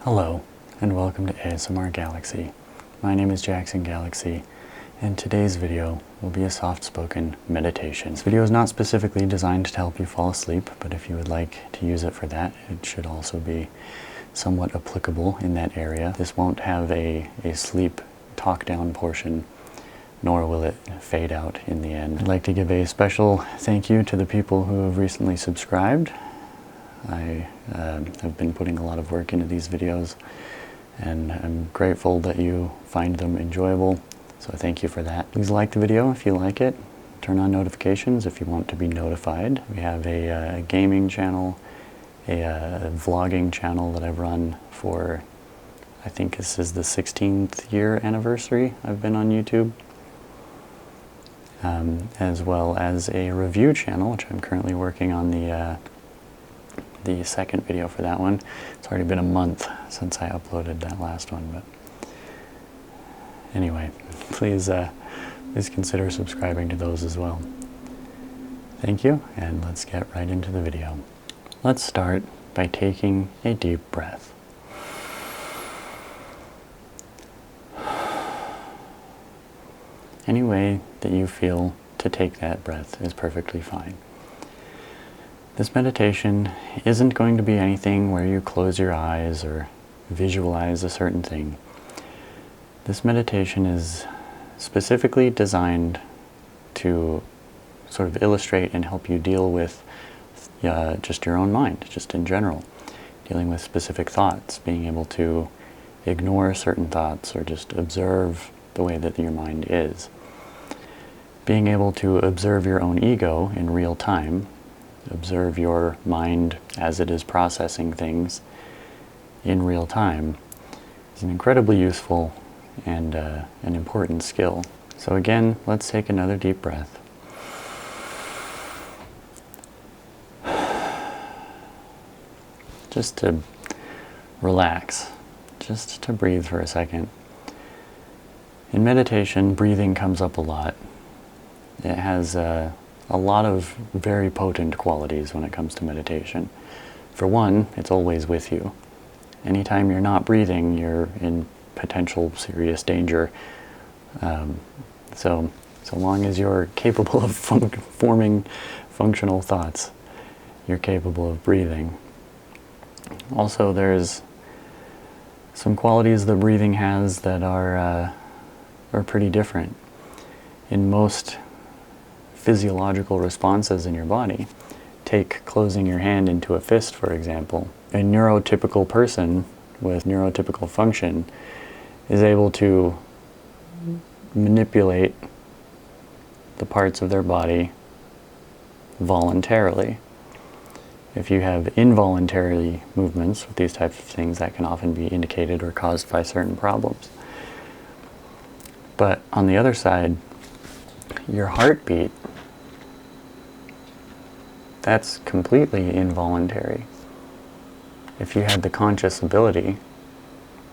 Hello, and welcome to ASMR Galaxy. My name is Jaxson Galaxy, and today's video will be a soft-spoken meditation. This video is not specifically designed to help you fall asleep, but if you would like to use it for that, it should also be somewhat applicable in that area. This won't have a sleep talk-down portion, nor will it fade out in the end. I'd like to give a special thank you to the people who have recently subscribed. I have been putting a lot of work into these videos, and I'm grateful that you find them enjoyable, so thank you for that. Please like the video if you like it. Turn on notifications if you want to be notified. We have a gaming channel, a vlogging channel that I've run for, I think this is the 16th year anniversary I've been on YouTube, as well as a review channel, which I'm currently working on the second video for that one. It's already been a month since I uploaded that last one, but anyway, please consider subscribing to those as well. Thank you, and let's get right into the video. Let's start by taking a deep breath. Any way that you feel to take that breath is perfectly fine. This meditation isn't going to be anything where you close your eyes or visualize a certain thing. This meditation is specifically designed to sort of illustrate and help you deal with just your own mind, just in general. Dealing with specific thoughts, being able to ignore certain thoughts or just observe the way that your mind is. Being able to observe your own ego in real time, observe your mind as it is processing things in real time, is an incredibly useful and an important skill. So again, let's take another deep breath. Just to relax, just to breathe for a second. In meditation, breathing comes up a lot. It has a lot of very potent qualities when it comes to meditation. For one, it's always with you. Anytime you're not breathing, you're in potential serious danger. So long as you're capable of forming functional thoughts, you're capable of breathing. Also, there's some qualities that breathing has that are pretty different. In most physiological responses in your body, take closing your hand into a fist, for example. A neurotypical person with neurotypical function is able to manipulate the parts of their body voluntarily. If you have involuntary movements with these types of things, that can often be indicated or caused by certain problems. But on the other side, your heartbeat, that's completely involuntary. If you had the conscious ability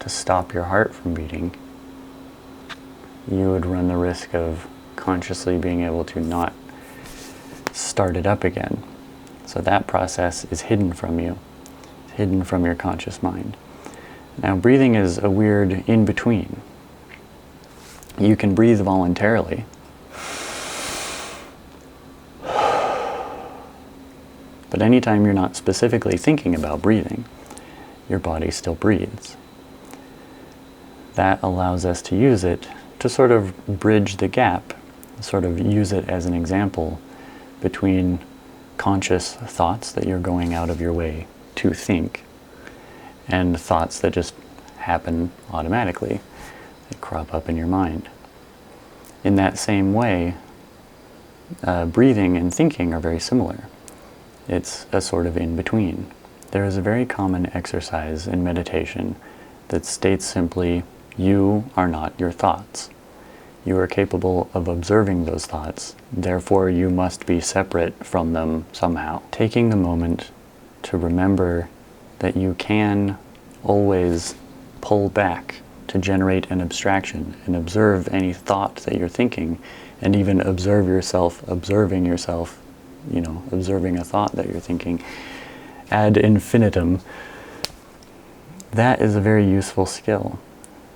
to stop your heart from beating, you would run the risk of consciously being able to not start it up again. So that process is hidden from you, hidden from your conscious mind. Now, breathing is a weird in-between. You can breathe voluntarily, but anytime you're not specifically thinking about breathing, your body still breathes. That allows us to use it to sort of bridge the gap, sort of use it as an example between conscious thoughts that you're going out of your way to think and thoughts that just happen automatically, that crop up in your mind. In that same way, breathing and thinking are very similar. It's a sort of in-between. There is a very common exercise in meditation that states simply, you are not your thoughts. You are capable of observing those thoughts, therefore you must be separate from them somehow. Taking the moment to remember that you can always pull back to generate an abstraction and observe any thought that you're thinking, and even observe yourself observing yourself, observing a thought that you're thinking ad infinitum, that is a very useful skill.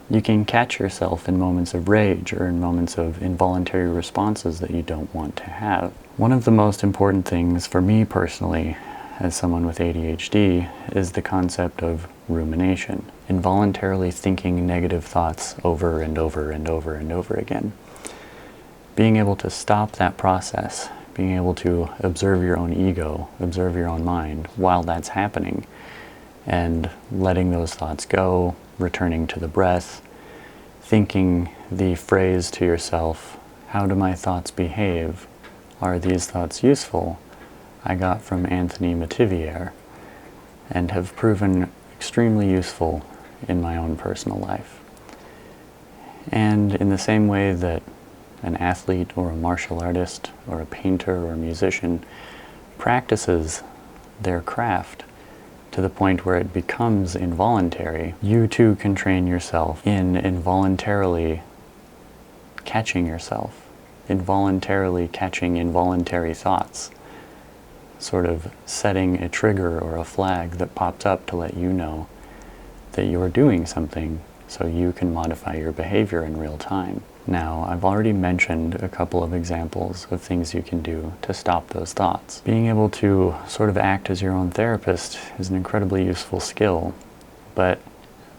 You can catch yourself in moments of rage or in moments of involuntary responses that you don't want to have. One of the most important things for me personally, as someone with ADHD, is the concept of rumination. Involuntarily thinking negative thoughts over and over and over and over again. Being able to stop that process, being able to observe your own ego, observe your own mind while that's happening, and letting those thoughts go, returning to the breath, thinking the phrase to yourself, how do my thoughts behave? Are these thoughts useful? I got from Anthony Metivier and have proven extremely useful in my own personal life. And in the same way that an athlete or a martial artist or a painter or a musician practices their craft to the point where it becomes involuntary, you too can train yourself in involuntarily catching yourself, involuntarily catching involuntary thoughts, sort of setting a trigger or a flag that pops up to let you know that you're doing something so you can modify your behavior in real time. Now, I've already mentioned a couple of examples of things you can do to stop those thoughts. Being able to sort of act as your own therapist is an incredibly useful skill, but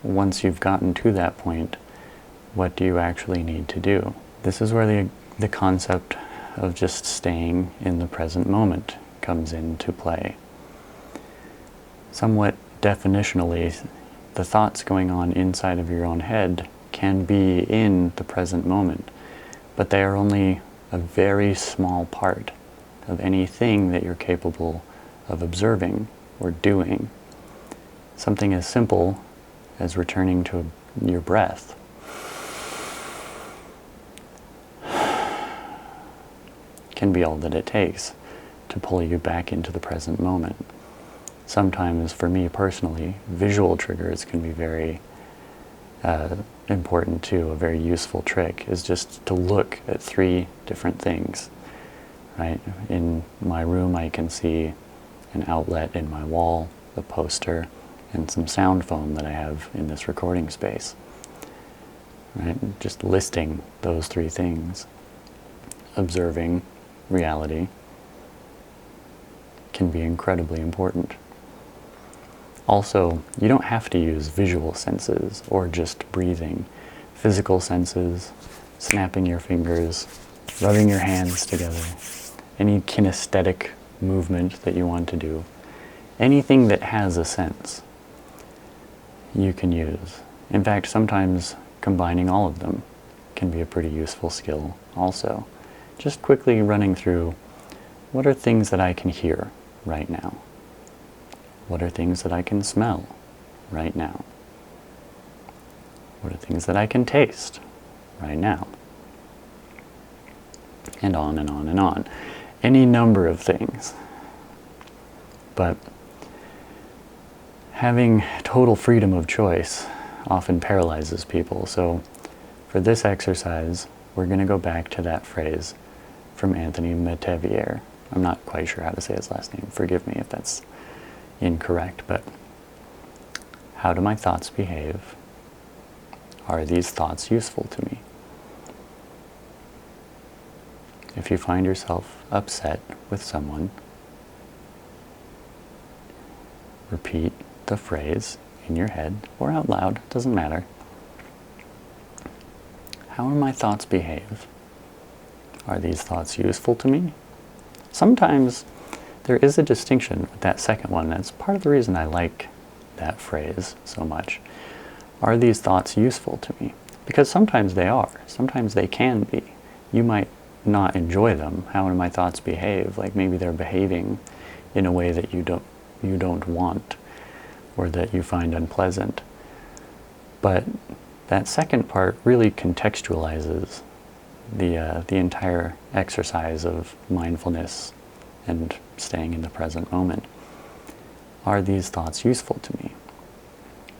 once you've gotten to that point, what do you actually need to do? This is where the concept of just staying in the present moment comes into play. Somewhat definitionally, the thoughts going on inside of your own head can be in the present moment, but they are only a very small part of anything that you're capable of observing or doing. Something as simple as returning to your breath. Can be all that it takes to pull you back into the present moment. Sometimes, for me personally, visual triggers can be very important too. A very useful trick is just to look at 3 different things. Right? In my room, I can see an outlet in my wall, a poster, and some sound foam that I have in this recording space. Right? Just listing those 3 things. Observing reality can be incredibly important. Also, you don't have to use visual senses or just breathing. Physical senses, snapping your fingers, rubbing your hands together, any kinesthetic movement that you want to do, anything that has a sense, you can use. In fact, sometimes combining all of them can be a pretty useful skill also. Just quickly running through, what are things that I can hear right now? What are things that I can smell right now? What are things that I can taste right now? And on and on and on. Any number of things. But having total freedom of choice often paralyzes people. So for this exercise, we're going to go back to that phrase from Anthony Metivier. I'm not quite sure how to say his last name. Forgive me if that's incorrect, but how do my thoughts behave? Are these thoughts useful to me? If you find yourself upset with someone, repeat the phrase in your head or out loud, doesn't matter. How do my thoughts behave? Are these thoughts useful to me? Sometimes there is a distinction with that second one. That's part of the reason I like that phrase so much. Are these thoughts useful to me? Because sometimes they are. Sometimes they can be. You might not enjoy them. How do my thoughts behave? Like maybe they're behaving in a way that you don't want or that you find unpleasant. But that second part really contextualizes the entire exercise of mindfulness and staying in the present moment. Are these thoughts useful to me?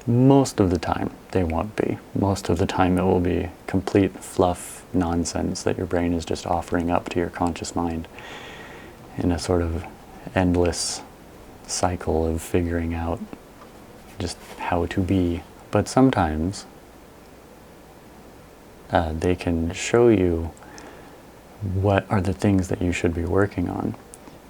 Most of the time, they won't be. Most of the time, it will be complete fluff nonsense that your brain is just offering up to your conscious mind in a sort of endless cycle of figuring out just how to be. But sometimes they can show you what are the things that you should be working on.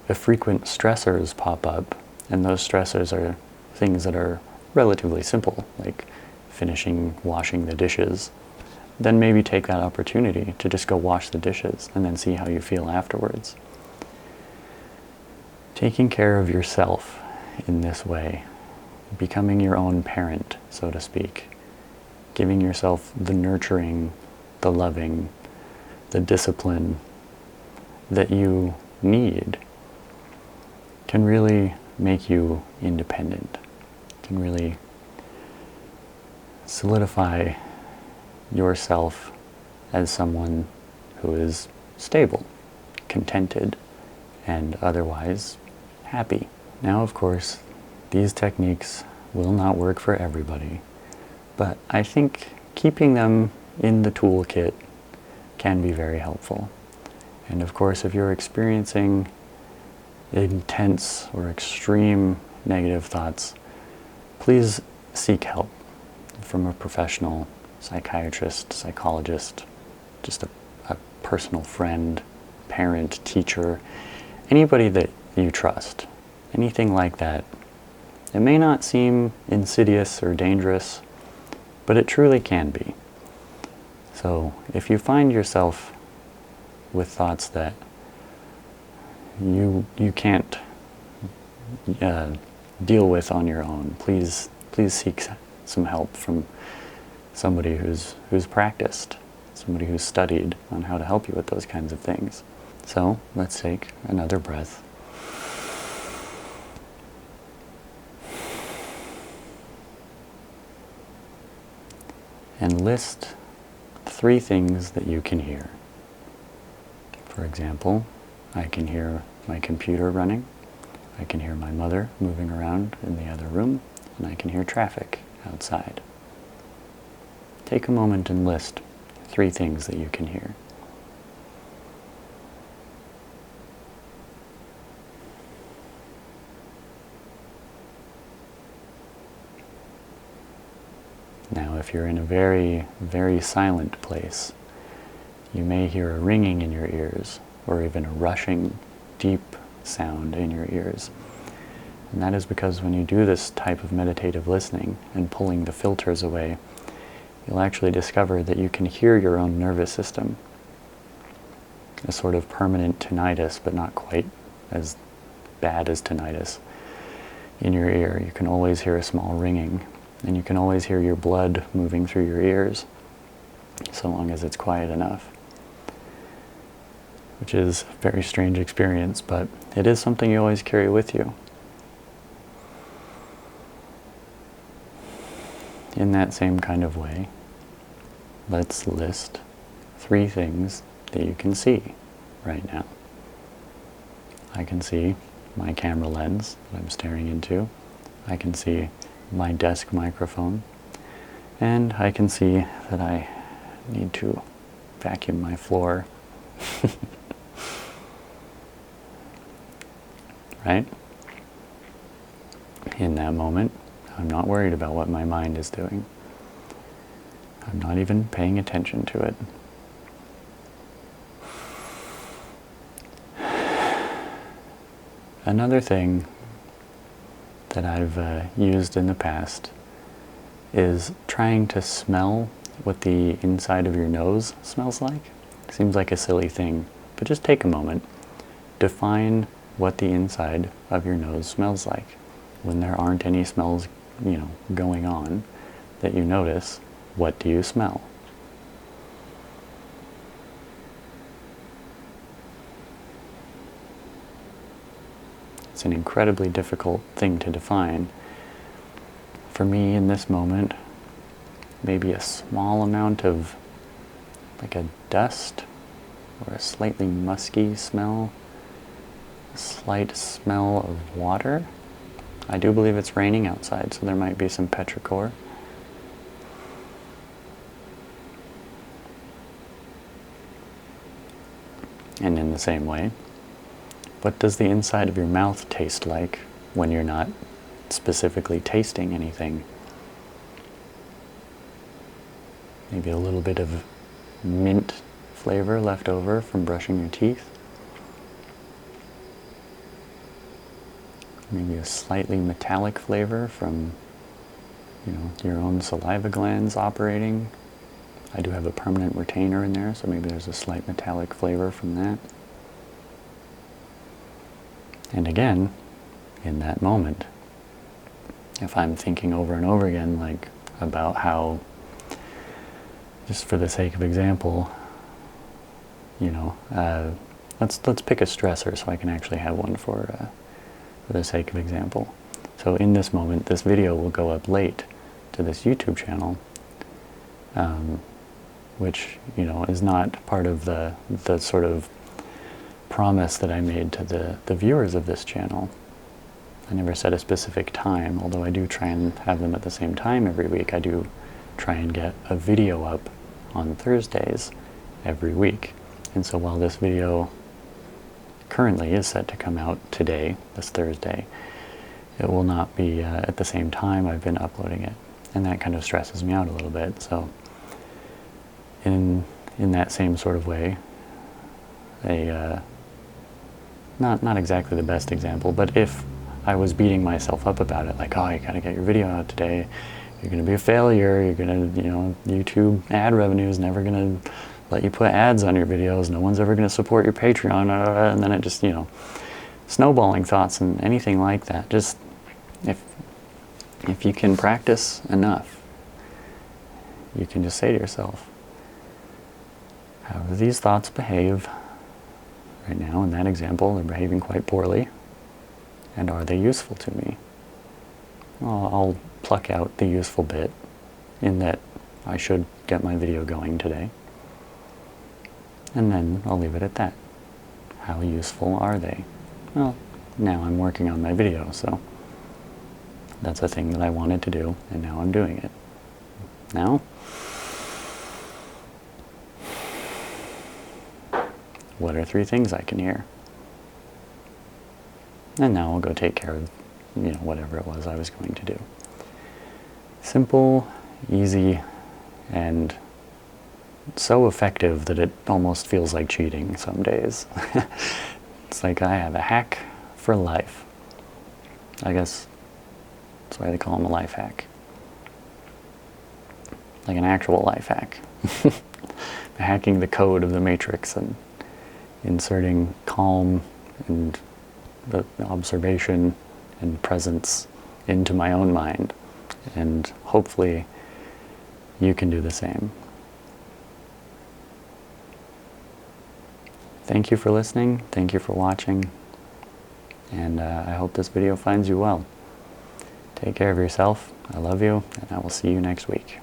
If frequent stressors pop up, and those stressors are things that are relatively simple, like finishing washing the dishes, then maybe take that opportunity to just go wash the dishes and then see how you feel afterwards. Taking care of yourself in this way, becoming your own parent, so to speak, giving yourself the nurturing, the loving, the discipline that you need can really make you independent, can really solidify yourself as someone who is stable, contented, and otherwise happy. Now, of course, these techniques will not work for everybody, but I think keeping them in the toolkit can be very helpful. And of course, if you're experiencing intense or extreme negative thoughts, please seek help from a professional psychiatrist, psychologist, just a personal friend, parent, teacher, anybody that you trust. Anything like that. It may not seem insidious or dangerous, but it truly can be. So if you find yourself with thoughts that you can't deal with on your own, please seek some help from somebody who's practiced, somebody who's studied on how to help you with those kinds of things. So let's take another breath. And list 3 things that you can hear. For example, I can hear my computer running, I can hear my mother moving around in the other room, and I can hear traffic outside. Take a moment and list 3 things that you can hear. Now, if you're in a very, very silent place, you may hear a ringing in your ears, or even a rushing, deep sound in your ears. And that is because when you do this type of meditative listening and pulling the filters away, you'll actually discover that you can hear your own nervous system. A sort of permanent tinnitus, but not quite as bad as tinnitus in your ear. You can always hear a small ringing, and you can always hear your blood moving through your ears, so long as it's quiet enough. Which is a very strange experience, but it is something you always carry with you. In that same kind of way, let's list 3 things that you can see right now. I can see my camera lens that I'm staring into. I can see my desk microphone. And I can see that I need to vacuum my floor. Right? In that moment, I'm not worried about what my mind is doing. I'm not even paying attention to it. Another thing that I've used in the past is trying to smell what the inside of your nose smells like. Seems like a silly thing, but just take a moment. Define what the inside of your nose smells like. When there aren't any smells, going on that you notice, what do you smell? It's an incredibly difficult thing to define. For me, in this moment, maybe a small amount of like a dust or a slightly musky smell, a slight smell of water. I do believe it's raining outside, so there might be some petrichor. And in the same way, what does the inside of your mouth taste like when you're not specifically tasting anything. Maybe a little bit of mint flavor left over from brushing your teeth. Maybe a slightly metallic flavor from, your own saliva glands operating. I do have a permanent retainer in there, so maybe there's a slight metallic flavor from that. And again, in that moment, if I'm thinking over and over again, like, about how, just for the sake of example, let's pick a stressor so I can actually have one for the sake of example. So in this moment, this video will go up late to this YouTube channel, which, is not part of the sort of promise that I made to the viewers of this channel. I never set a specific time, although I do try and have them at the same time every week. I do try and get a video up on Thursdays every week. And so while this video currently is set to come out today, this Thursday, it will not be at the same time I've been uploading it. And that kind of stresses me out a little bit. So in that same sort of way, not exactly the best example, but if I was beating myself up about it, like, oh, you gotta get your video out today, you're gonna be a failure, you're gonna, YouTube ad revenue is never gonna let you put ads on your videos, no one's ever gonna support your Patreon, and then it just, snowballing thoughts and anything like that. Just, if you can practice enough, you can just say to yourself, how do these thoughts behave right now? In that example, they're behaving quite poorly. And are they useful to me? Well, I'll pluck out the useful bit in that I should get my video going today. And then I'll leave it at that. How useful are they? Well, now I'm working on my video, so that's a thing that I wanted to do, and now I'm doing it. Now, what are 3 things I can hear? And now I'll go take care of, whatever it was I was going to do. Simple, easy, and so effective that it almost feels like cheating some days. It's like I have a hack for life. I guess that's why they call them a life hack. Like an actual life hack. Hacking the code of the matrix and inserting calm and the observation and presence into my own mind. And hopefully you can do the same. Thank you for listening. Thank you for watching. And I hope this video finds you well. Take care of yourself. I love you, and I will see you next week.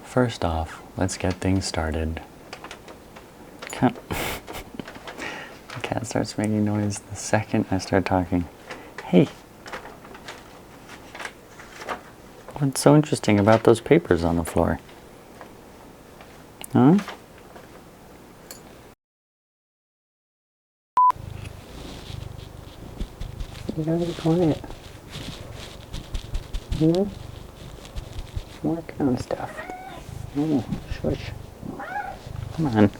First off, let's get things started. The cat starts making noise the second I start talking. Hey! What's so interesting about those papers on the floor? Huh? You gotta be quiet. I'm working on stuff. Oh, shush. Come on.